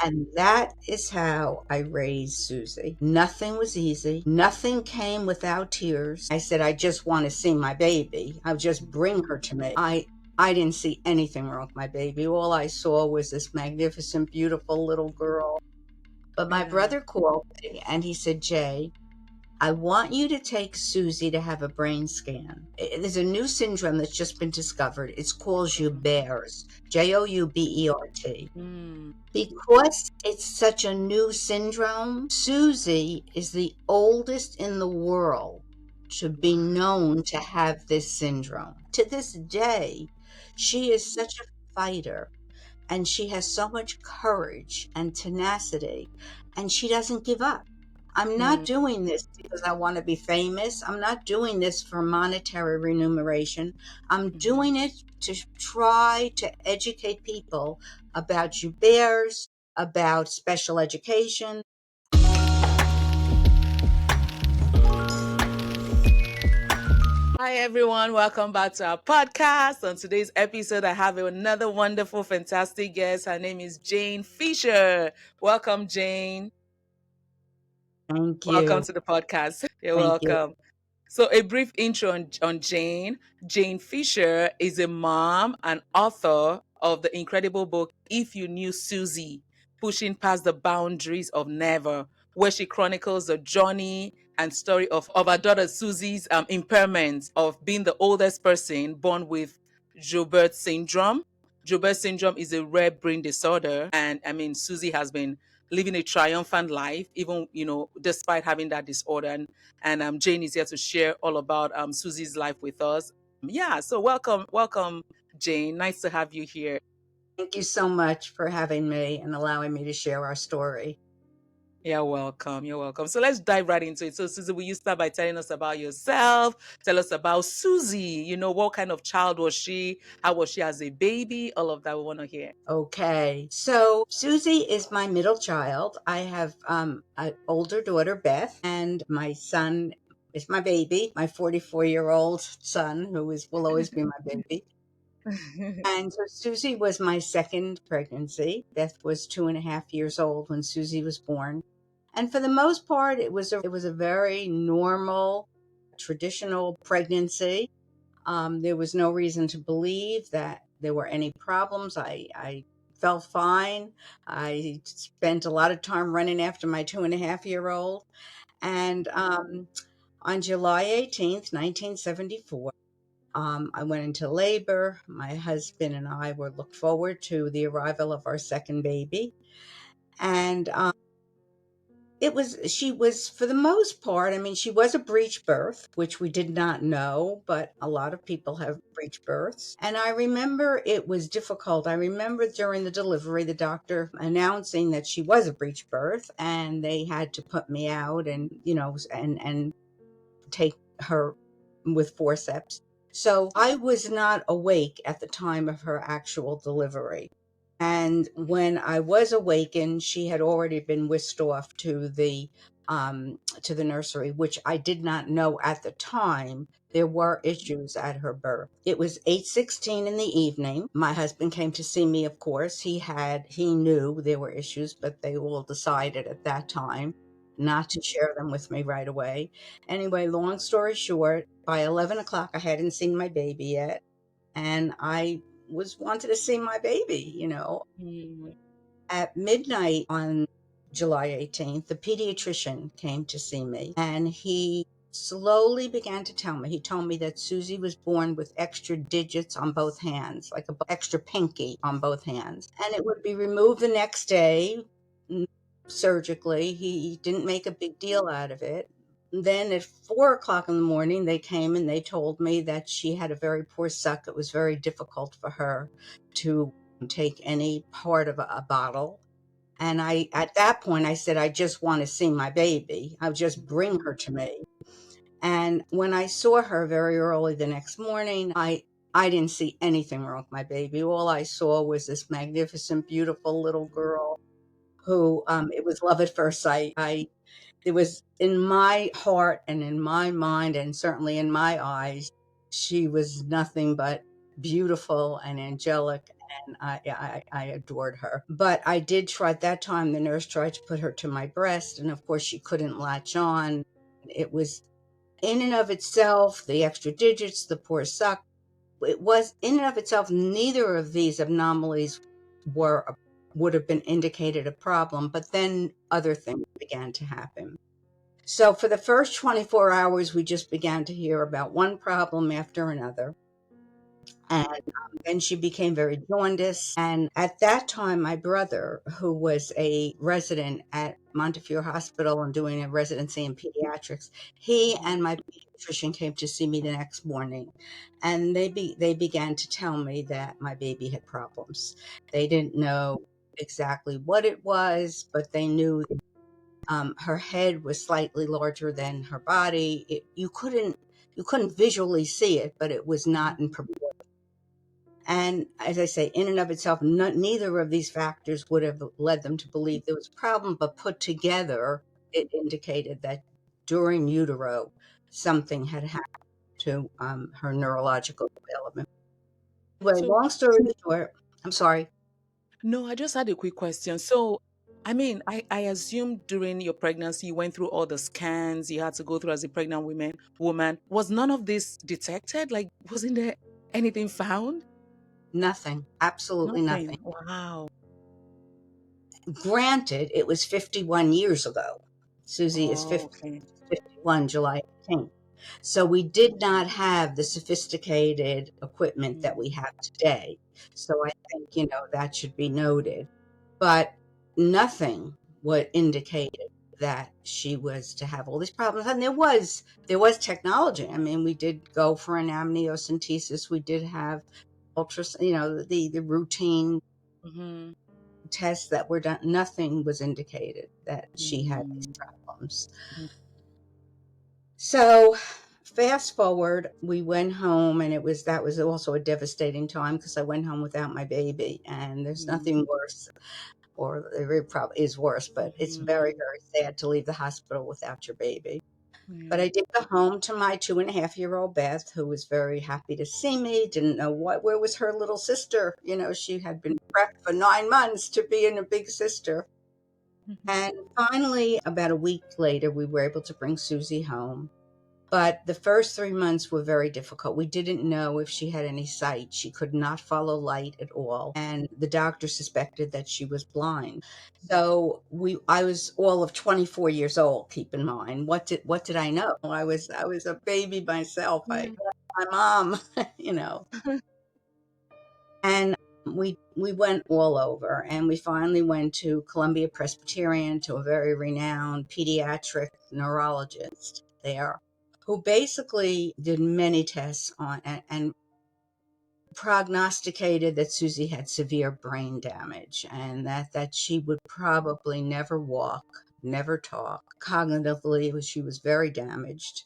And that is how I raised Susie. Nothing was easy. Nothing came without tears. I said, I just want to see my baby. I'll just bring her to me. I didn't see anything wrong with my baby. All I saw was this magnificent, beautiful little girl. But my Yeah. brother called me and he said, Jay, I want you to take Susie to have a brain scan. There's a new syndrome that's just been discovered. It's called Joubert's, Joubert. Mm. Because it's such a new syndrome, Suzy is the oldest in the world to be Wow. known to have this syndrome. To this day, she is such a fighter and she has so much courage and tenacity and she doesn't give up. I'm not Mm. doing this because I want to be famous. I'm not doing this for monetary remuneration. I'm Mhm. doing it to try to educate people about Joubert's, about special education. Hi, everyone. Welcome back to our podcast. On today's episode, I have another wonderful, fantastic guest. Her name is Jane Fischer. Welcome, Jane. Thank Welcome you. to the podcast. You're Thank you. welcome. So, a brief intro on Jane. Jane Fischer is a mom and author of the incredible book, If You Knew Suzy, Pushing Past the Boundaries of Never, where she chronicles the journey and story of her daughter Suzy's impairment of being the oldest person born with Joubert syndrome. Joubert syndrome is a rare brain disorder. And I mean, Suzy has been living a triumphant life, even, despite having that disorder. And Jane is here to share all about Suzy's life with us. Yeah, so welcome, Jane. Nice to have you here. Thank you so much for having me and allowing me to share our story. You're welcome. You're welcome. So let's dive right into it. So, Suzy, will you start by telling us about yourself? Tell us about Suzy. What kind of child was she? How was she as a baby? All of that we want to hear. Okay, so Susie is my middle child. I have an older daughter, Beth, and my son is my baby, my 44-year-old son, will always be my baby. And so Susie was my second pregnancy. Beth was 2.5 years old when Susie was born. And for the most part, it was a very normal, traditional pregnancy. There was no reason to believe that there were any problems. I felt fine. I spent a lot of time running after my 2.5-year-old. And on July 18th, 1974, I went into labor. My husband and I were looked forward to the arrival of our second baby. And she was, for the most part, I mean, she was a breech birth, which we did not know, but a lot of people have breech births. And I remember it was difficult. I remember during the delivery, the doctor announcing that she was a breech birth and they had to put me out and take her with forceps. So I was not awake at the time of her actual delivery. And when I was awakened, she had already been whisked off to the nursery, which I did not know at the time. There were issues at her birth. It was 8:16 in the evening. My husband came to see me, of course. He knew there were issues, but they all decided at that time not to share them with me right away. Anyway, long story short, by 11 o'clock, I hadn't seen my baby yet. And I was wanted to see my baby. Mm. At midnight on July 18th, the pediatrician came to see me and he slowly began to tell me. He told me that Susie was born with extra digits on both hands, like a extra pinky on both hands, and it would be removed the next day surgically. He didn't make a big deal out of it. Then at 4 o'clock in the morning, they came and they told me that she had a very poor suck. It was very difficult for her to take any part of a bottle. And at that point, I said, I just want to see my baby. I'll just bring her to me. And when I saw her very early the next morning, I didn't see anything wrong with my baby. All I saw was this magnificent, beautiful little girl who it was love at first sight. It was in my heart and in my mind and certainly in my eyes, she was nothing but beautiful and angelic and I adored her. But I did try at that time, the nurse tried to put her to my breast, and of course she couldn't latch on. It was in and of itself, the extra digits, the poor suck, it was in and of itself, neither of these anomalies were would have been indicated a problem, but then other things began to happen. So for the first 24 hours, we just began to hear about one problem after another. And then she became very jaundiced. And at that time, my brother, who was a resident at Montefiore Hospital and doing a residency in pediatrics, he Mhm. and my pediatrician came to see me the next morning. And they began to tell me that my baby had problems. They didn't know exactly what it was, but they knew her head was slightly larger than her body. You couldn't visually see it, but it was not in proportion. And as I say, in and of itself, neither of these factors would have led them to believe there was a problem, but put together, it indicated that during utero, something had happened to her neurological development. Anyway, So, long story short, I'm sorry. no, I just had a quick question. So, I mean, I assume during your pregnancy, you went through all the scans you had to go through as a pregnant woman. Was none of this detected? Like, wasn't there anything found? Nothing, absolutely nothing. Nothing. Wow. Granted, it was 51 years ago. Susie is Oh, 50, okay. 51, July 18th. So we did not have the sophisticated equipment that Mm, we have today. So I think, that should be noted. But nothing would indicate that she was to have all these problems. And there was technology. I mean, we did go for an amniocentesis. We did have ultrasound, the routine mhm, tests that were done. Nothing was indicated that she had these mm, problems. mm, So fast forward, we went home, and that was also a devastating time because I went home without my baby, and there's mm, nothing worse, or there probably is worse, but it's very, mhm, very sad to leave the hospital without your baby. But yeah. I did go home to my 2.5-year-old Beth, who was very happy to see me. Didn't know where was her little sister. She had been prepped for 9 months to be in a big sister. Mhm, And finally, about a week later, we were able to bring Susie home. But the first 3 months were very difficult. We didn't know if she had any sight. She could not follow light at all. And the doctor suspected that she was blind. So I was all of 24 years old, keep in mind. What did I know? I was a baby myself. I yeah. my mom, you know. And we went all over, and we finally went to Columbia Presbyterian, to a very renowned pediatric neurologist there, who basically did many tests on and prognosticated that Susie had severe brain damage, and that she would probably never walk, never talk. Cognitively, she was very damaged.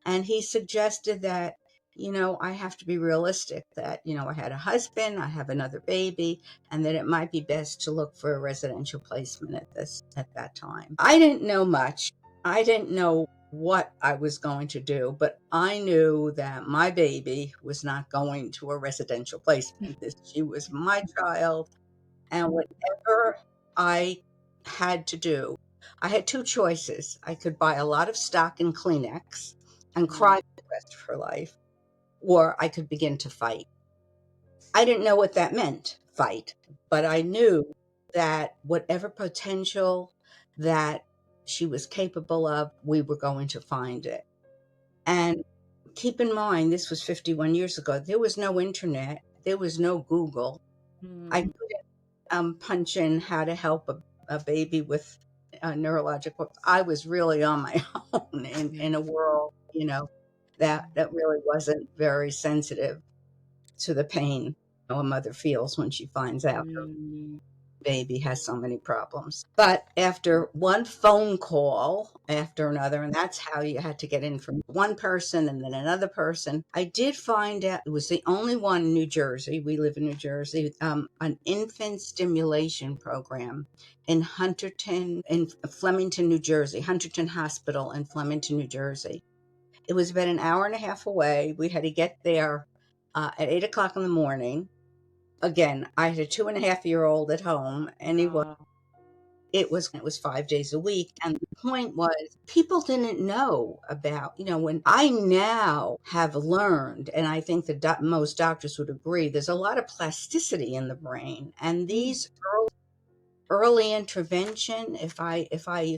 And he suggested that, I have to be realistic, that, I had a husband, I have another baby, and that it might be best to look for a residential placement at that time. I didn't know much. I didn't know what I was going to do, but I knew that my baby was not going to a residential placement. She was my child, and whatever I had to do, I had two choices. I could buy a lot of stock in Kleenex and Mm, cry for the rest of her life, or I could begin to fight. I didn't know what that meant, fight, but I knew that whatever potential that she was capable of, we were going to find it. And keep in mind, this was 51 years ago. There was no internet. There was no Google. I mm, couldn't punch in how to help a baby with neurological. I was really on my own yeah. in a world, that really wasn't very sensitive to the pain a mother feels when she finds out Mm, baby has so many problems. But after one phone call after another, and that's how you had to get in from one person and then another person, I did find out it was the only one in New Jersey. We live in New Jersey, an infant stimulation program in Flemington, New Jersey, Hunterton Hospital in Flemington, New Jersey. It was about an hour and a half away. We had to get there at 8 o'clock in the morning, again, I had a 2.5-year-old at home, and Wow. it was 5 days a week. And the point was, people didn't know about, when I now have learned, and I think that most doctors would agree, there's a lot of plasticity in the brain. And Mm, these early intervention, if I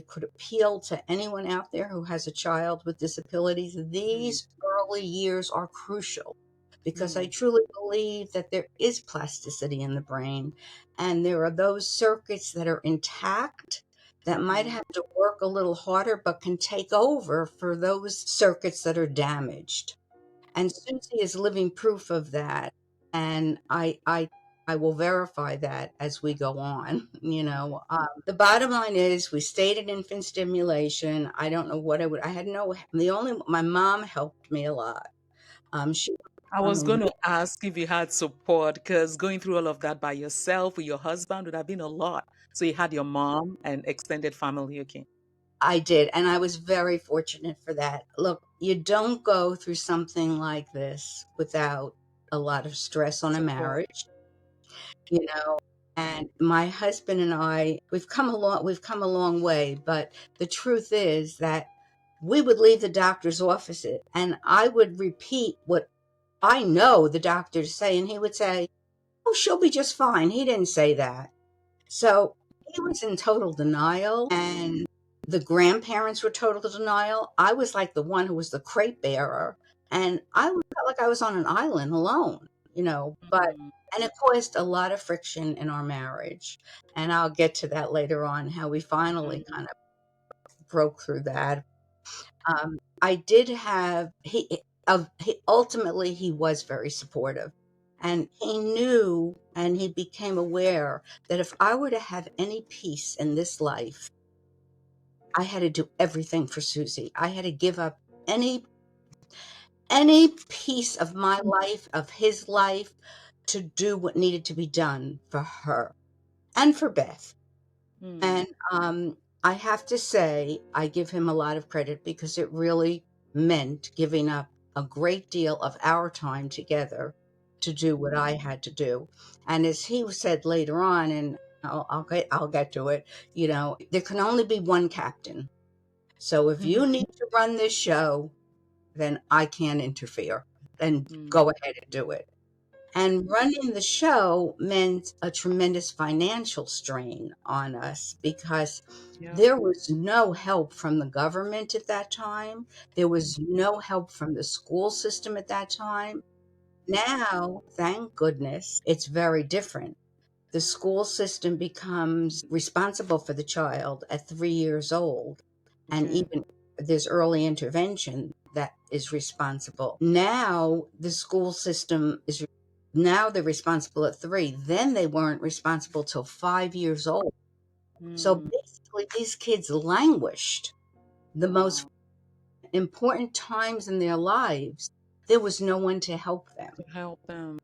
could appeal to anyone out there who has a child with disabilities, mm, these early years are crucial, because I mm, truly believe that there is plasticity in the brain, and there are those circuits that are intact that might mhm, have to work a little harder but can take over for those circuits that are damaged. And Susie is living proof of that. And I will verify that as we go on. The bottom line is, we stayed at infant stimulation. I don't know what I had no, my mom helped me a lot. She was I the one was who going to ask if you had support because going through all of that by yourself with your husband would have been a lot. So you had your mom and extended family, okay? I did. And I was very fortunate for that. Look, you don't go through something like this without a lot of stress on a Support. marriage. you know and my husband and I, we've come a long way, but the truth is that we would leave the doctor's offices and I would repeat what I know the doctors say, and he would say, "Oh, she'll be just fine." He didn't say that. So he was in total denial, and the grandparents were total denial. I was like the one who was the crate bearer, and felt like I was on an island alone, but Mm, and it caused a lot of friction in our marriage. And I'll get to that later on, how we finally mm, kind of broke through that. I did have he ultimately, he was very supportive, and he knew, and he became aware that if I were to have any peace in this life, I had to do everything for Susie. I had to give up any piece of my life, of his life, to do what needed to be done for her and for Beth. mm, And I have to say, I give him a lot of credit, because it really meant giving up a great deal of our time together to do what I had to do. And as he said later on, and I'll get to it. There can only be one captain. So if you need to run this show, then I can't interfere. Then mm. go ahead and do it. And running the show meant a tremendous financial strain on us, because Yeah. there was no help from the government at that time. There was no help from the school system at that time. Now, thank goodness, it's very different. The school system becomes responsible for the child at 3 years old, and Okay. even there's early intervention that is responsible. Now they're responsible at 3. Then they weren't responsible till 5 years old. So Mm, basically, these kids languished the most wow. important times in their lives. There was no one to help To them. help them.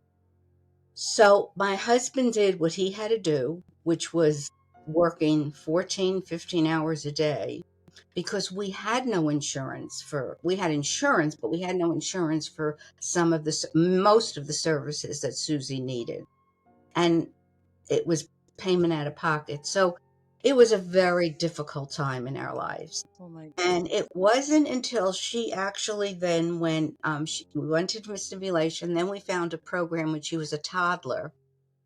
So my husband did what he had to do, which was working 14, 15 hours a day, because we had insurance, but we had no insurance for most of the services that Susie needed. And it was payment out of pocket. So it was a very difficult time in our lives. Oh my And goodness. it wasn't until she actually then went, we went to stimulation, then we found a program when she was a toddler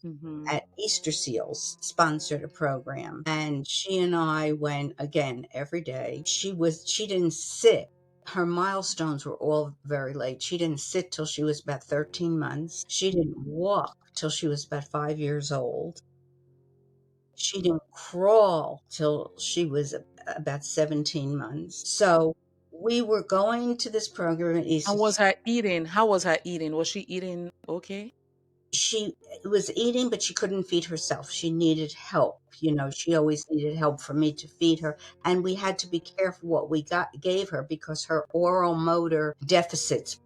Mm-hmm. at Easter Seals, sponsored a program. And she and I went again every day. She didn't sit. Her milestones were all very late. She didn't sit till she was about 13 months. She didn't walk till she was about 5 years old. She didn't crawl till she was about 17 months. So we were going to this program at Easter. And was her eating? How was her eating? Was she eating okay? She was eating, but she couldn't feed herself. She needed help. She always needed help for me to feed her. And we had to be careful what we gave her, because her oral motor deficits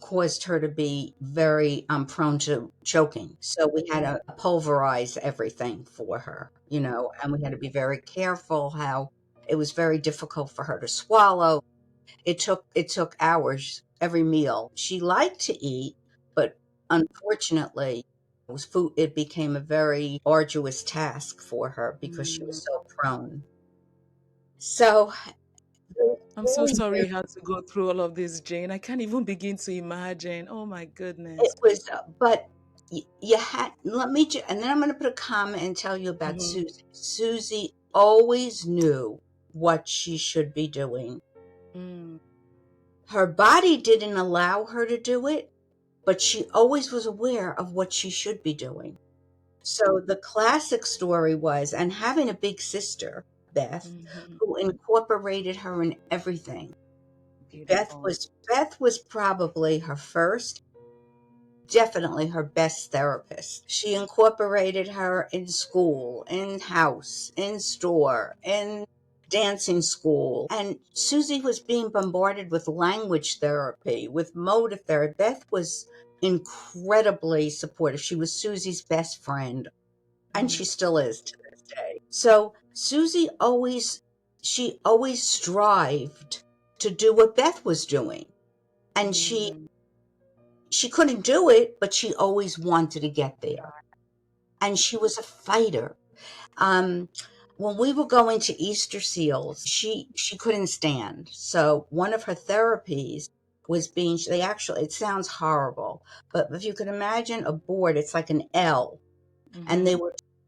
caused her to be very prone to choking. So we had to pulverize everything for her, and we had to be very careful how it was very difficult for her to swallow. It took hours every meal. She liked to eat, but unfortunately, It became a very arduous task for her because she Mm. was so prone. So I'm so sorry you had to go through all of this, Jane. I can't even begin to imagine. Oh my it goodness. was, but you had, and then I'm going to put a comment and tell you about Mm-hmm. Susie. Susie always knew what she should be doing. Mm. Her body didn't allow her to do it, but she always was aware of what she should be doing. So the classic story was, and having a big sister, Beth, Mm-hmm. who incorporated her in everything. Beautiful. Beth was probably her first, definitely her best therapist. She incorporated her in school, in house, in store, in dancing school. And Susie was being bombarded with language therapy, with motive therapy. Beth was incredibly supportive. She was Susie's best friend, and Mm-hmm. she still is to this day. So she always strived to do what Beth was doing. And Mm-hmm. she couldn't do it, but she always wanted to get there. And she was a fighter. Um, when we were going to Easter Seals, she couldn't stand. So one of her therapies was being, they actually, it sounds horrible, but if you could imagine a board, it's like an L, and Mm-hmm.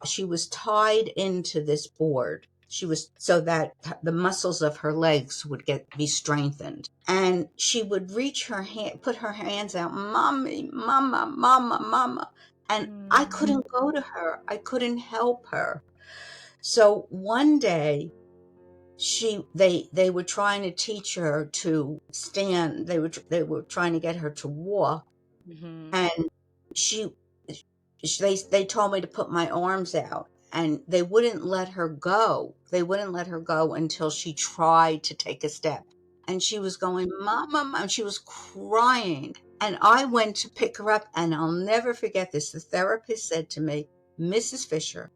she was tied into this board. She was, so that the muscles of her legs would be strengthened, and she would reach her hand, put her hands out, mommy, mama, mama, mama, and I Mm-hmm. couldn't go to her, I couldn't help her. So one day, they were trying to teach her to stand, they were trying to get her to walk, Mm-hmm. and she they told me to put my arms out, and they wouldn't let her go. They wouldn't let her go until she tried to take a step, and she was going, mama, mom, she was crying, and I went to pick her up, and I'll never forget this. The therapist said to me, Mrs. Fisher,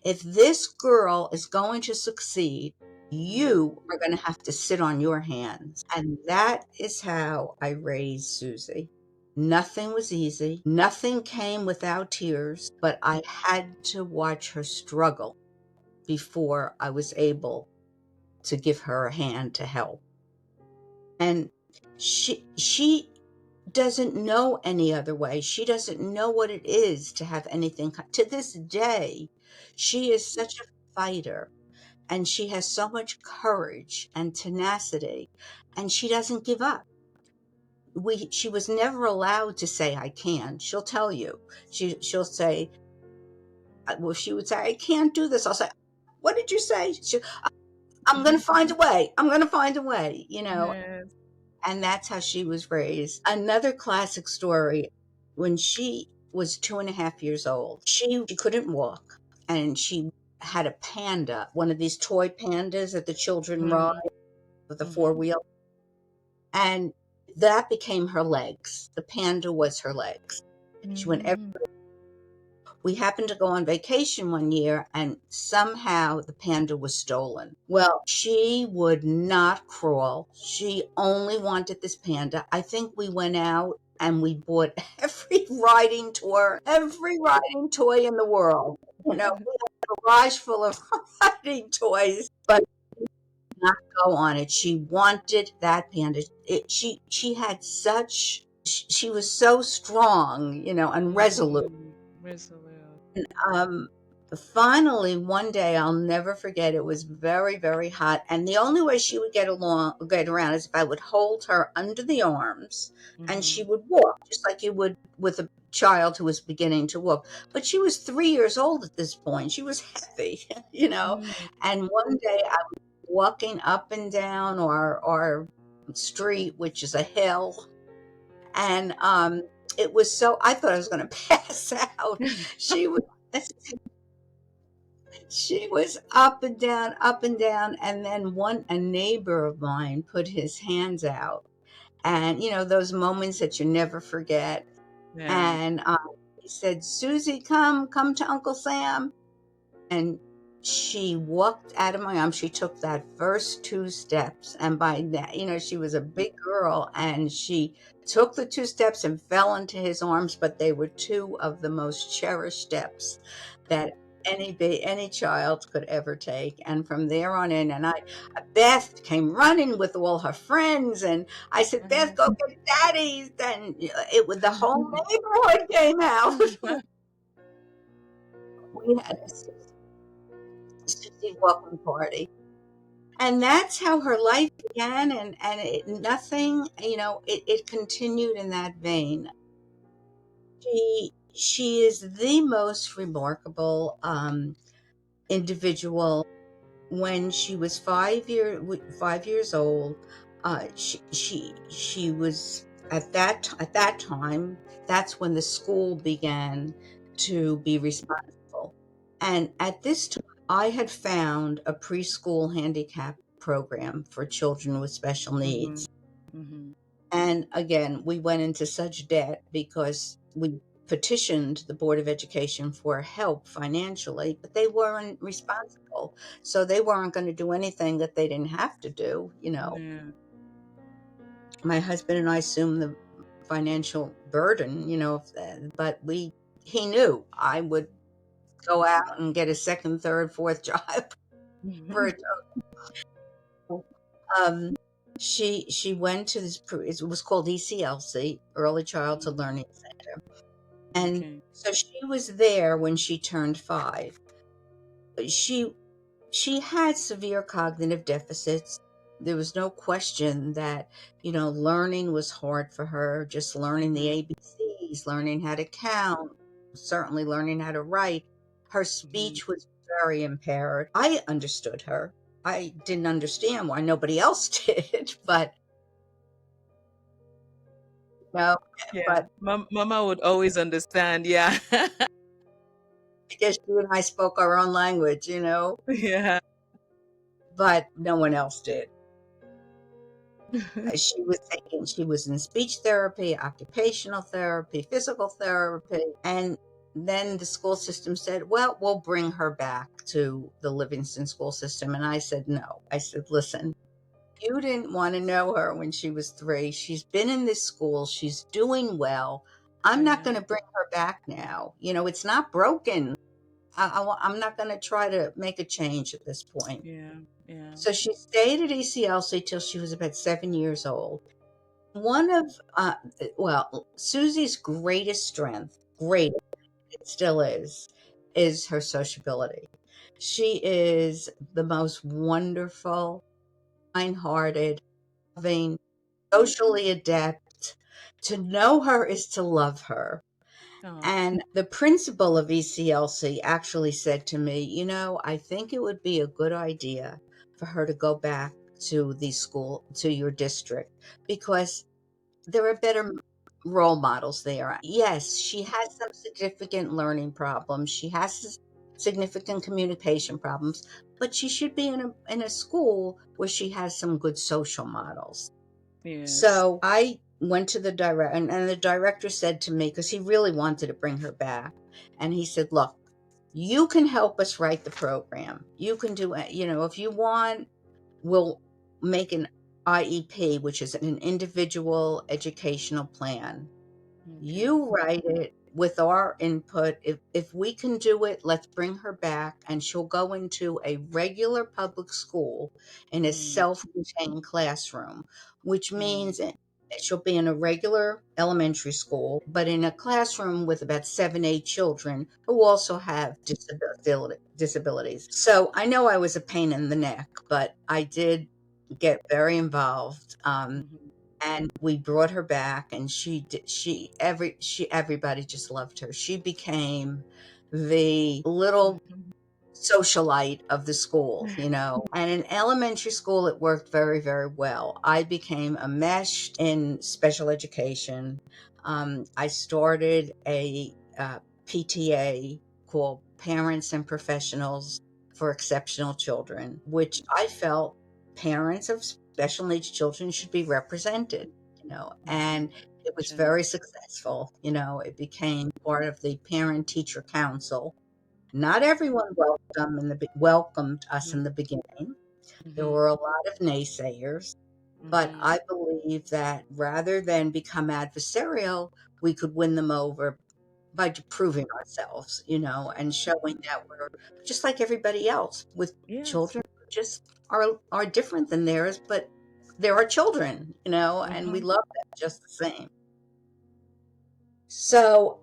if this girl is going to succeed, you are going to have to sit on your hands. And that is how I raised Susie. Nothing was easy. Nothing came without tears, but I had to watch her struggle before I was able to give her a hand to help. And she doesn't know any other way. She doesn't know what it is to have anything. To this day, she is such a fighter, and she has so much courage and tenacity, and she doesn't give up. She was never allowed to say I can't. She'll tell you. She'll say, well, she would say, I can't do this. I'll say, what did you say? I'm going to find a way. I'm going to find a way, Yes. and that's how she was raised. Another classic story, when she was 2.5 years old, she couldn't walk, and she had a panda, one of these toy pandas that the children ride Mm-hmm. with a four Mm-hmm. wheel, and that became her legs. The panda was her legs. She went Mm-hmm. We happened to go on vacation one year, and somehow the panda was stolen. Well, she would not crawl. She only wanted this panda. I think we went out and we bought every riding toy in the world. We had a garage full of riding toys, but not go on it. She wanted that panda. She had she was so strong, and resolute. Mm-hmm. Resolute. Um, Finally, one day, I'll never forget, it was very, very hot. And the only way she would get around is if I would hold her under the arms, and Mm-hmm. she would walk just like you would with a child who was beginning to walk. But she was 3 years old at this point. She was heavy, Mm-hmm. And one day I was walking up and down our street, which is a hill, and it was so, I thought I was going to pass out. She was she was up and down, and then a neighbor of mine put his hands out, and those moments that you never forget. Yeah. And he said, "Susie, come to Uncle Sam." And She walked out of my arms. She took that first two steps, and by that, she was a big girl, and she took the two steps and fell into his arms. But they were two of the most cherished steps that any child could ever take. And from there on in, and Beth came running with all her friends, and I said, "Beth, go get daddies." Then it was the whole neighborhood came out. We had a Suzy welcome party. And that's how her life began, and nothing, it continued in that vein. She is the most remarkable individual. When she was 5 years old, she was at that time. That's when the school began to be responsible. And at this time, I had found a preschool handicap program for children with special Mhm. needs. Mhm. And again, we went into such debt because we petitioned the Board of Education for help financially, but they weren't responsible. So they weren't going to do anything that they didn't have to do. Yeah. My husband and I assumed the financial burden, but he knew I would go out and get a second, third, fourth job for a job. Um, she went to it was called ECLC, Early Childhood Mhm. Learning Center. And Okay. so she was there when she turned 5. She she had severe cognitive deficits. There was no question that, learning was hard for her, just learning the Mhm. ABCs, learning how to count, certainly learning how to write. Her Mhm. speech was very impaired. I understood her. I didn't understand why nobody else did, but no, Yeah. but Mama would always understand. Yeah. I guess you and I spoke our own language, Yeah. but no one else did. She was in speech therapy, occupational therapy, physical therapy, and then the school system said, "Well, we'll bring her back to the Livingston school system." And I said, "No." I said, "Listen, you didn't want to know her when she was 3. She's been in this school. She's doing well. I'm not Yeah. going to bring her back now. It's not broken. I'm not going to try to make a change at this point." Yeah. Yeah. So she stayed at ECLC till she was about 7 years old. One of, Susie's greatest strength, great, it still is her sociability. She is the most wonderful, kind-hearted, loving, socially adept. To know her is to love her. Oh. And the principal of ECLC actually said to me, I think it would be a good idea for her to go back to your district, because there are better role models there. Yes, she has some significant learning problems. She has significant communication problems, but she should be in a school where she has some good social models. Yes. So I went to the director, and the director said to me, because he really wanted to bring her back, and he said, "Look, you can help us write the program. You can do it. If you want, we'll make an IEP, which is an individual educational plan. Okay. You write it with our input. If we can do it, let's bring her back, and she'll go into a regular public school in a Mm. self-contained classroom, which Mm. means she'll be in a regular elementary school, but in a classroom with about 7, 8 children who also have disabilities." So I know I was a pain in the neck, but I did get very involved. Mhm. And we brought her back, and everybody just loved her. She became the little Mhm. socialite of the school. And in elementary school, it worked very, very well. I became enmeshed in special education. I started a PTA called Parents and Professionals for Exceptional Children, which I felt parents of special needs children should be represented. Mhm. And it was Sure. very successful. It became part of the Parent Teacher Council, Not everyone welcomed us in the beginning. There Mm-hmm. were a lot of naysayers, but Mm-hmm. I believe that rather than become adversarial, we could win them over by proving ourselves, and showing that we're just like everybody else with Yes. children who just are different than theirs, but they're our children, and we Mm-hmm. love them just the same. So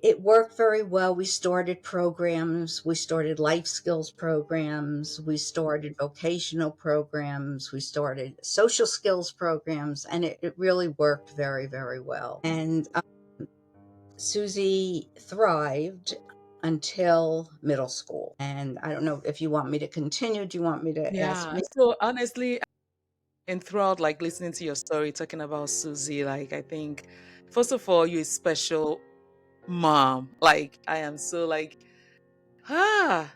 it worked very well. We started programs, we started life skills programs, we started vocational programs, we started social skills programs, and it really worked very, very well. And Susie thrived until middle school. And I don't know if you want me to continue. Do you want me to ask Yeah. me? So honestly, and throughout like listening to your story, talking about Susie, like I think first of all, you're a special mom. Like I am so like, ah,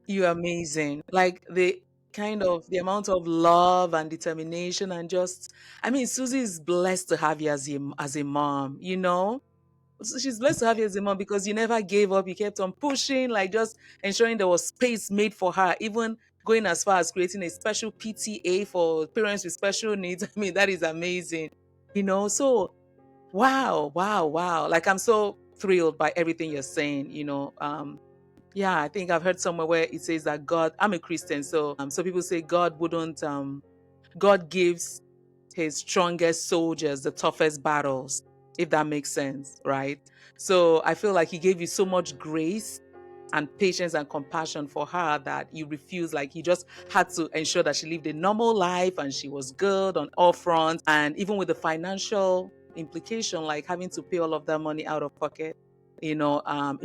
you're amazing. Like the kind of the amount of love and determination and just I mean, Susie is blessed to have you as a mom, you know? So she's blessed to have you as a mom because you never gave up. You kept on pushing, like just ensuring there was space made for her, even going as far as creating a special PTA for parents with special needs. I mean, that is amazing, you know? So, wow, wow, wow. Like, I'm so thrilled by everything you're saying, you know? Yeah, I think I've heard somewhere where it says that I'm a Christian. So people say God wouldn't, God gives his strongest soldiers the toughest battles, if that makes sense, right? So I feel like he gave you so much grace and patience and compassion for her that you refused. Like you just had to ensure that she lived a normal life and she was good on all fronts. And even with the financial implication, like having to pay all of that money out of pocket, it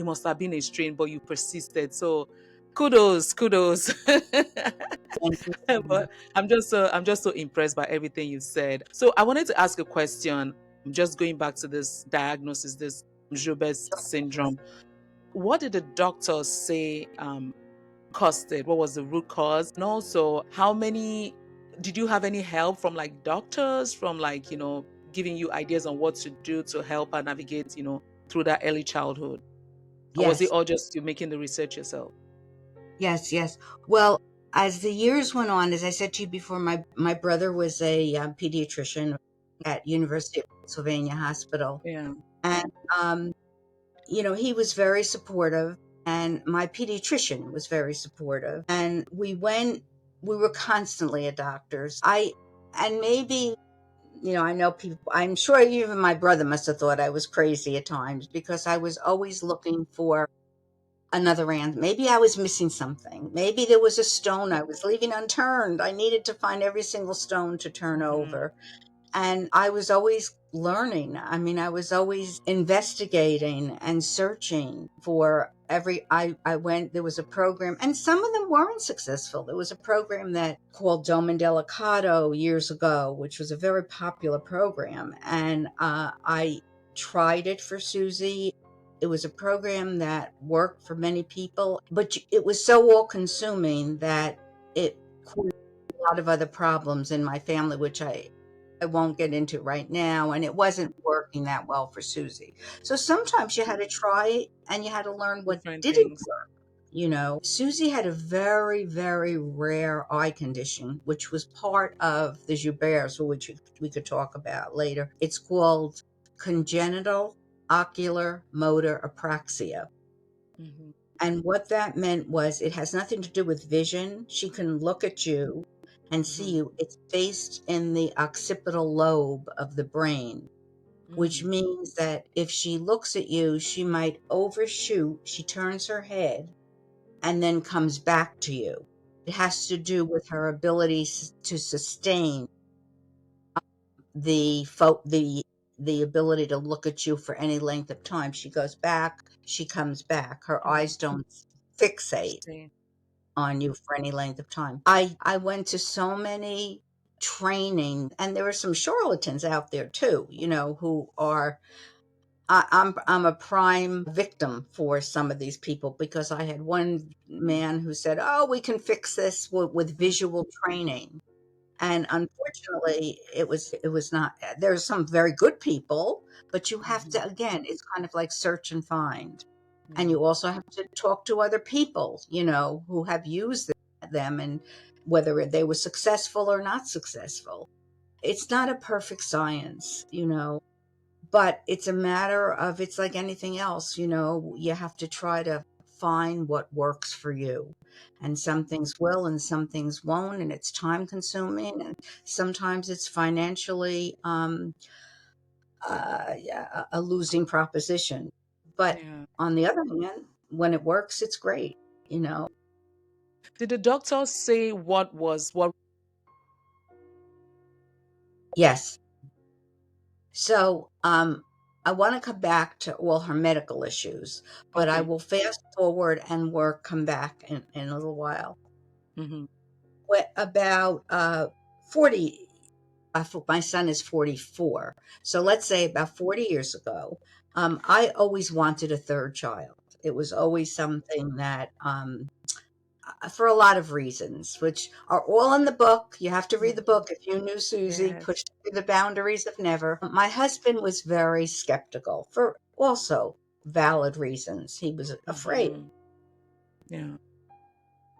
must have been a strain, but you persisted. So kudos, kudos. Thank you so much. But I'm just so impressed by everything you said. So I wanted to ask a question. I'm just going back to this diagnosis, this Joubert's syndrome. What did the doctors say caused it? What was the root cause? And also, how many did you have any help from like doctors, from like, giving you ideas on what to do to help her navigate, through that early childhood? Or was it Yes, all just you making the research yourself? yes, yes. Well, as the years went on, as I said to you before, my brother was a pediatrician at University of Pennsylvania Hospital, Yeah. and he was very supportive, and my pediatrician was very supportive, and we were constantly at doctors. And maybe, I know people, I'm sure even my brother must have thought I was crazy at times because I was always looking for another answer. Maybe I was missing something. Maybe there was a stone I was leaving unturned. I needed to find every single stone to turn Hmm. over. And I was always learning. I mean, I was always investigating and searching for I went, there was a program, and some of them weren't successful. There was a program that called Dome and Delicato years ago, which was a very popular program. And I tried it for Susie. It was a program that worked for many people, but it was so all consuming that it caused a lot of other problems in my family, which I won't get into right now, and it wasn't working that well for Susie. So sometimes you had to try it and you had to learn what Different didn't things. work. Susie had a very, very rare eye condition, which was part of the Joubert, so which we could talk about later. It's called congenital ocular motor apraxia. Hmm. And what that meant was it has nothing to do with vision. She can look at you and see Hmm. you. It's based in the occipital lobe of the brain, which Mm. means that if she looks at you, she might overshoot. She turns her head and then comes back to you. It has to do with her ability to sustain the ability to look at you for any length of time. She goes back, she comes back. Her Mm. eyes don't fixate See. on you for any length of time. I went to so many training, and there are some charlatans out there too, who are I'm a prime victim for some of these people because I had one man who said, "Oh, we can fix this with Mm. visual training." And unfortunately, it was not. There's some very good people, but you have Mhm. to, again, it's kind of like search and find. And Yeah. you also have to talk to other people, who have used them and whether they were successful or not successful. It's not a perfect science, but it's a matter of, it's like anything else, you have to try to find what works for you. And some things will and some things won't, and it's time consuming, and sometimes it's financially yeah, a losing proposition. But Yeah. on the other hand, when it works, it's great, you know. Did the doctor say what? Yes. So, I want to come back to all her medical issues, but I Okay. will fast forward and work come back in a little while. Mm-hmm. About 40, my son is 44. So let's say about 40 years ago, I always wanted a third child. It was always something that, for a lot of reasons, which are all in the book. You have to read the book. If you knew Susie, Yes. pushed through the boundaries of never. My husband was very skeptical for also valid reasons. He was afraid. Mm-hmm. Yeah.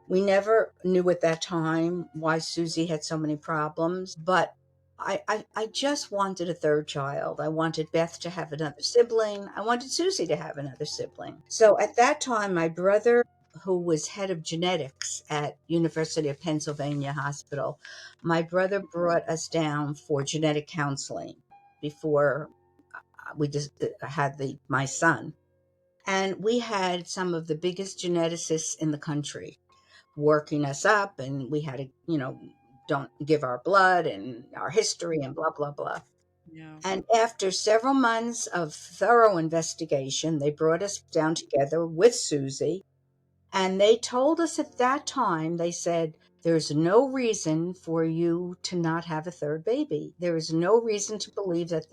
We never knew at that time why Susie had so many problems, but I just wanted a third child. I wanted Beth to have another sibling. I wanted Susie to have another sibling. So at that time, my brother, who was head of genetics at University of Pennsylvania Hospital, my brother brought us down for genetic counseling before we just had my son. And we had some of the biggest geneticists in the country working us up, and we had to, don't give our blood and our history and blah blah blah. Yeah. And after several months of thorough investigation, they brought us down together with Susie, and they told us at that time, they said, there's no reason for you to not have a third baby. There is no reason to believe that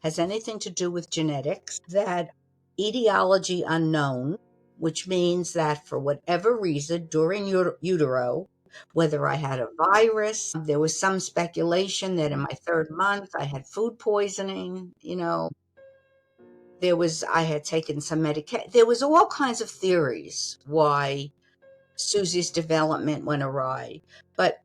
has anything to do with genetics, that etiology unknown, which means that for whatever reason during utero, whether I had a virus, there was some speculation that in my third month I had food poisoning, I had taken some medication. There was all kinds of theories why Susie's development went awry. But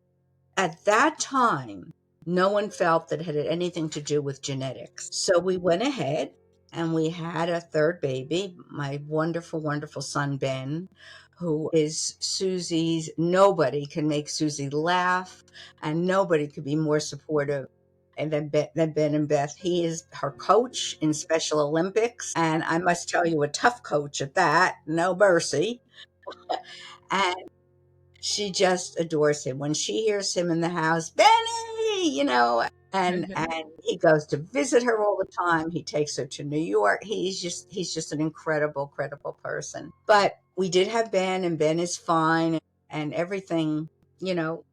at that time, no one felt that it had anything to do with genetics. So we went ahead and we had a third baby, my wonderful, wonderful son, Ben, who is Susie's. Nobody can make Susie laugh, and nobody could be more supportive. And than Ben and Beth. He is her coach in Special Olympics. And I must tell you, a tough coach at that, no mercy. And she just adores him. When she hears him in the house, Benny, and he goes to visit her all the time. He takes her to New York. He's just an incredible, credible person. But we did have Ben, and Ben is fine, and everything. You know,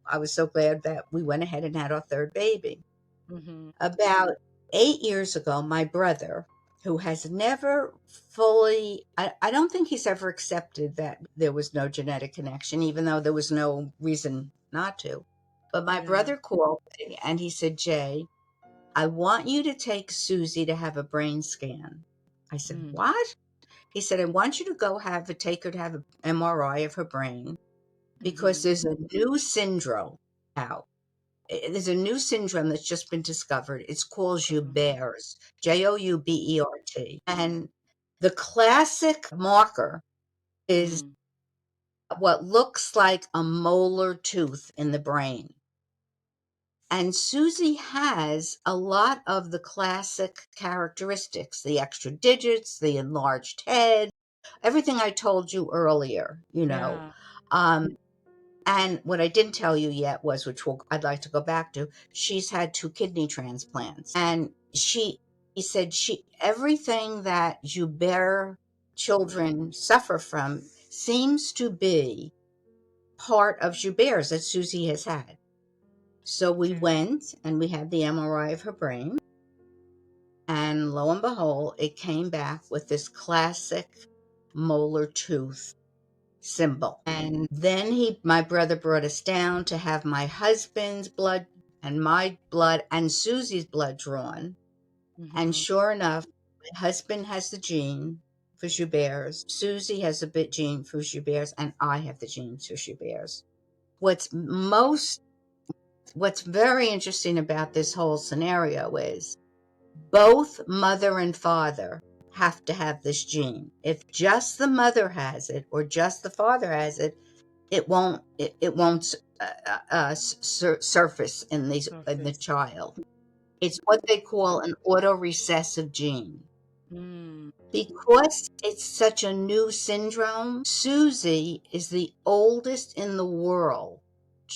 I was so glad that we went ahead and had our third baby. Mm-hmm. About 8 years ago, my brother, who has never fully, I don't think he's ever accepted that there was no genetic connection, even though there was no reason not to. But my Yeah. brother called me and he said, Jay, I want you to take Susie to have a brain scan. I said, Mm. what? He said, I want you to take her to have an MRI of her brain because Mm-hmm. there's a new syndrome out. There's a new syndrome that's just been discovered. It's called Joubert's, Joubert. And the classic marker is Mm. what looks like a molar tooth in the brain. And Susie has a lot of the classic characteristics, the extra digits, the enlarged head, everything I told you earlier. Yeah. Um, And what I didn't tell you yet was, I'd like to go back to, she's had two kidney transplants. And he said everything that Joubert children suffer from seems to be part of Joubert's that Susie has had. So we Okay. went and we had the MRI of her brain. And lo and behold, it came back with this classic molar tooth symbol. And then my brother brought us down to have my husband's blood and my blood and Susie's blood drawn. And Mm-hmm. sure enough, my husband has the gene for Joubert's. Suzy has a bit gene for Joubert's, and I have the gene for Joubert's. What's very interesting about this whole scenario is both mother and father have to have this gene. If just the mother has it or just the father has it, it won't surface in the Surface. child. It's what they call an autorecessive gene. Mm. Because it's such a new syndrome, Suzy is the oldest in the world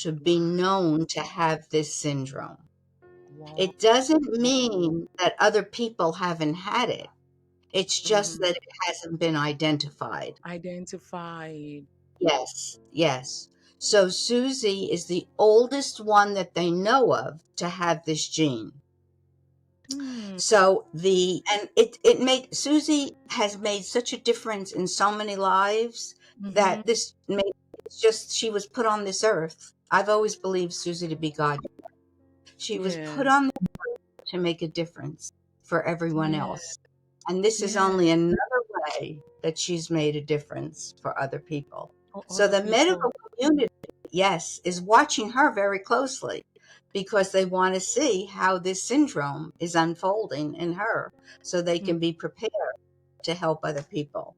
to be Wow. known to have this syndrome. Wow. It doesn't mean that other people haven't had it. It's just Mm-hmm. that it hasn't been identified. Identified. Yes, yes. So Suzy is the oldest one that they know of to have this gene. Mm. So it made Suzy has made such a difference in so many lives Mm-hmm. that this made it's just she was put on this earth. I've always believed Suzy to be God. She was put Yes. on to make a difference for everyone Yeah. else. And this is Yeah. only another way that she's made a difference for other people. For So other the people. medical community, yes, is watching her very closely because they want to see how this syndrome is unfolding in her so they Mm. can be prepared to help other people.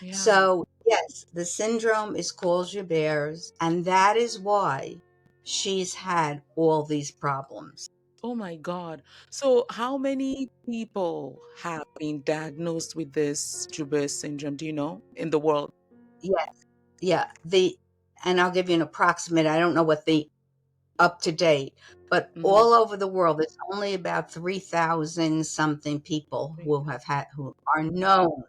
Yeah. So, yes, the syndrome is called Joubert's, and that is why she's had all these problems. Oh my God. So, how many people have been diagnosed with this Joubert syndrome? Do you know in the world? Yes, yeah. And I'll give you an approximate. I don't know what the up to date, but Mm-hmm. all over the world, there's only about 3,000 something people who are known.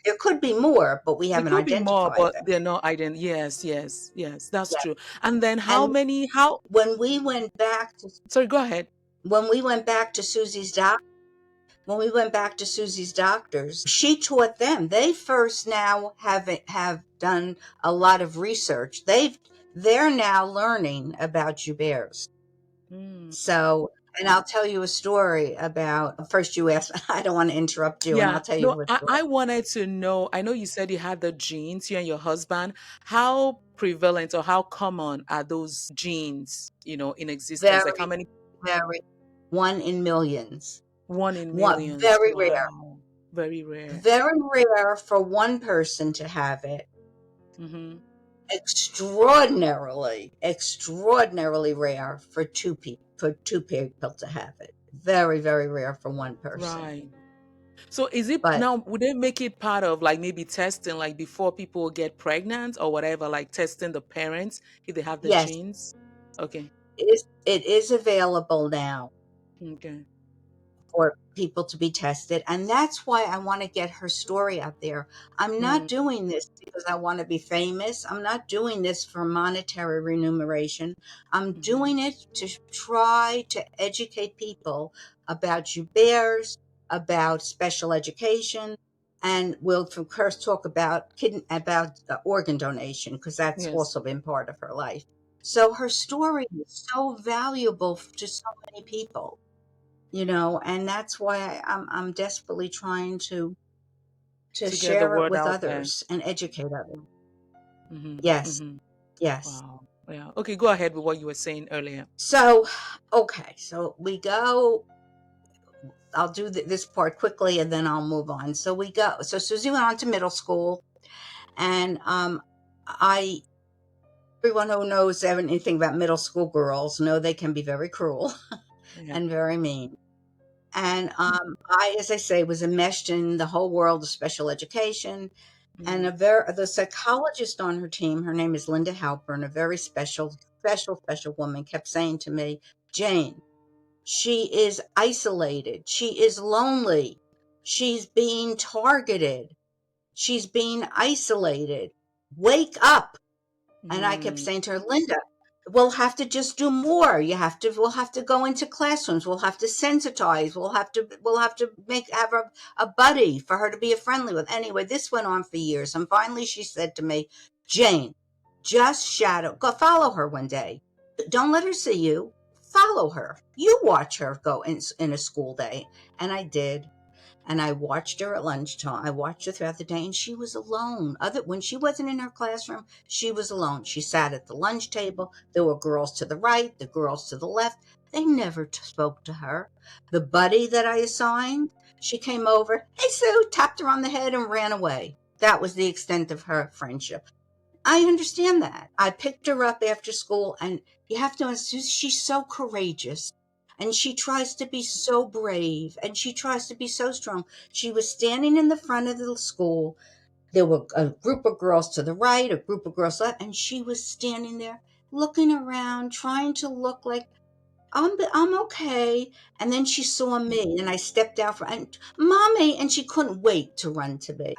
There could be more, but we There haven't could be more, identified but them. they're not ident. Yes, yes, yes. That's Yeah. true. And then how And many? How? when we went back to Sorry, go ahead. when we went back to Susie's doc when we went back to Susie's doctors, she taught them. They first now have done a lot of research. They're now learning about Joubert's. Mm. So, and I'll tell you a story about, first you asked, I don't want to interrupt you, and Yeah. I'll tell you No, what I story. wanted to know. I know you said you had the genes, you and your husband. How prevalent or how common are those genes, in existence? Like how Very, many? very, one in millions. One in One, millions. very rare. Wow. Very rare. Very rare for one person to have it. Mm-hmm. Extraordinarily rare for two people to have it. Very, very rare for one person. Right. So is it But now, would they make it part of like maybe testing, like before people get pregnant or whatever, like testing the parents if they have the yes, genes? Okay. it is available now Okay. for people to be tested. And that's why I want to get her story out there. I'm not Mm, doing this because I want to be famous. I'm not doing this for monetary remuneration. I'm mhm. doing it to try to educate people about Joubert's, about special education, and we'll of course talk about organ donation because that's Yes. also been part of her life. So her story is so valuable to so many people, and that's why I'm desperately trying to To get the share it word with out there. others and educate others. Mm-hmm. Yes, Mm-hmm. yes. Wow. Yeah. Okay, go ahead with what you were saying earlier. So, okay, so we go. I'll do this part quickly and then I'll move on. So we go. So Susie went on to middle school, and I everyone who knows anything about middle school girls know they can be very cruel Yeah. and very mean. And I, as I say, was enmeshed in the whole world of special education. And Mm, the psychologist on her team, her name is Linda Halpern, a very special woman, kept saying to me, Jane, she is isolated. She is lonely. She's being targeted. She's being isolated. Wake up. And I kept mm, saying to her, Linda, we'll have to just do more. We'll have to go into classrooms. We'll have to sensitize. We'll have to have a buddy for her to be a friendly with. Anyway, this went on for years. And finally she said to me, Jane, just go follow her one day. Don't let her see you. Follow her. You watch her go in a school day. And I did. And I watched her at lunchtime. I watched her throughout the day, and she was alone. Other when she wasn't in her classroom, she was alone. She sat at the lunch table. There were girls to the right, the girls to the left. They never spoke to her. The buddy that I assigned, she came over, hey Sue, tapped her on the head and ran away. That was the extent of her friendship. I understand that. I picked her up after school, and you have to understand, she's so courageous. And she tries to be so brave, and she tries to be so strong. She was standing in the front of the school. There were a group of girls to the right, a group of girls left, and she was standing there looking around, trying to look like I'm okay. And then she saw me, and I stepped out for and mommy, and she couldn't wait to run to me.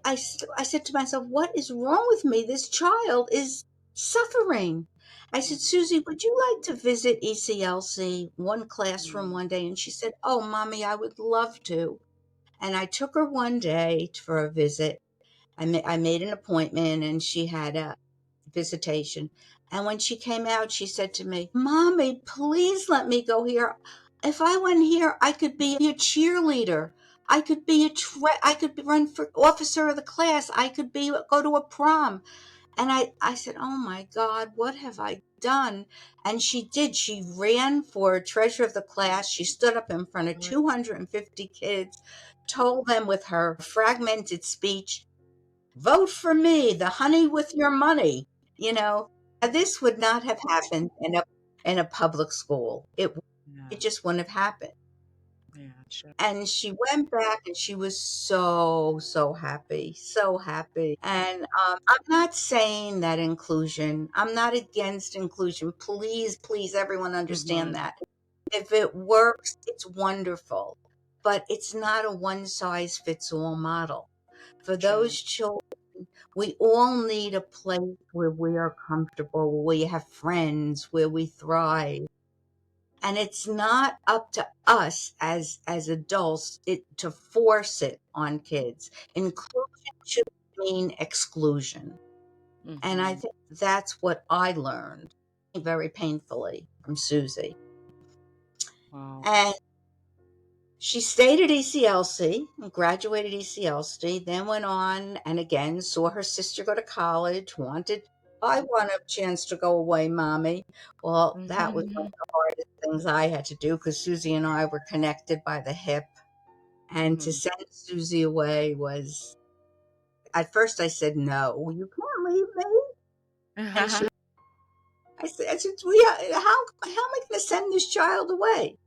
I said to myself, what is wrong with me? This child is suffering. I said, Susie, would you like to visit ECLC, one classroom Mm. one day? And she said, oh, mommy, I would love to. And I took her one day for a visit. I made an appointment, and she had a visitation. And when she came out, she said to me, mommy, please let me go here. If I went here, I could be a cheerleader. I could be I could run for officer of the class. I could go to a prom. And I said, oh my God, what have I done? And she did. She ran for treasurer of the class. She stood up in front of What? 250 kids, told them with her fragmented speech, vote for me, the honey with your money. You know, this would not have happened in a public school. Yeah. It just wouldn't have happened. Yeah. Sure. And she went back, and she was so happy, so happy. And I'm not saying that inclusion, I'm not against inclusion. Please, everyone understand Mm-hmm. that. If it works, it's wonderful, but it's not a one size fits all model. For those True. children, we all need a place where we are comfortable, where we have friends, where we thrive. And it's not up to us as adults to force it on kids. Inclusion should mean exclusion. And I Mm-hmm. think that's what I learned very painfully from Susie. Wow. And she stayed at ECLC, graduated ECLC, then went on and again saw her sister go to college, I want a chance to go away, mommy. Well, that was one Mm-hmm. of the hardest things I had to do because Susie and I were connected by the hip. And to Mm-hmm. send Susie away was, at first I said, no, you can't leave me. And I said, how am I going to send this child away?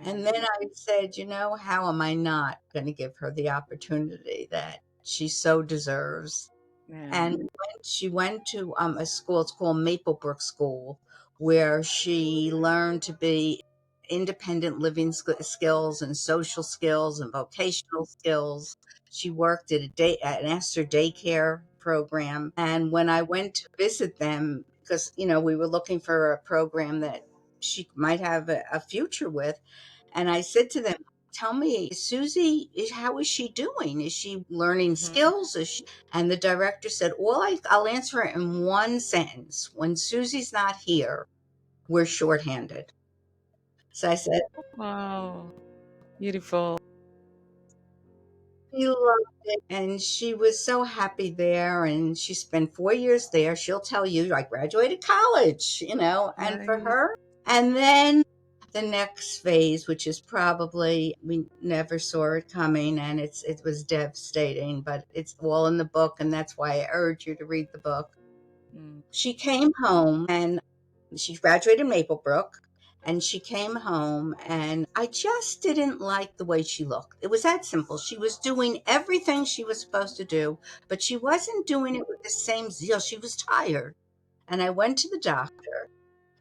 And then Yeah. I said, how am I not going to give her the opportunity that she so deserves? Yeah. And she went to a school, it's called Maplebrook School, where she learned to be independent living skills and social skills and vocational skills. She worked at an Esther daycare program. And when I went to visit them, because, we were looking for a program that she might have a future with, and I said to them, tell me, Susie, how is she doing? Is she learning Mm-hmm. skills? And the director said, I'll answer it in one sentence. When Susie's not here, we're shorthanded. So I said, Wow. Beautiful. she loved it. And she was so happy there. And she spent 4 years there. She'll tell you, I graduated college, and for Right. her. And then the next phase, which is probably we never saw it coming, and it was devastating, but it's all in the book, and that's why I urge you to read the book. Mm. She came home, and she graduated Maplebrook, and she came home, and I just didn't like the way she looked. It was that simple. She was doing everything she was supposed to do, but she wasn't doing it with the same zeal. She was tired. And I went to the doctor,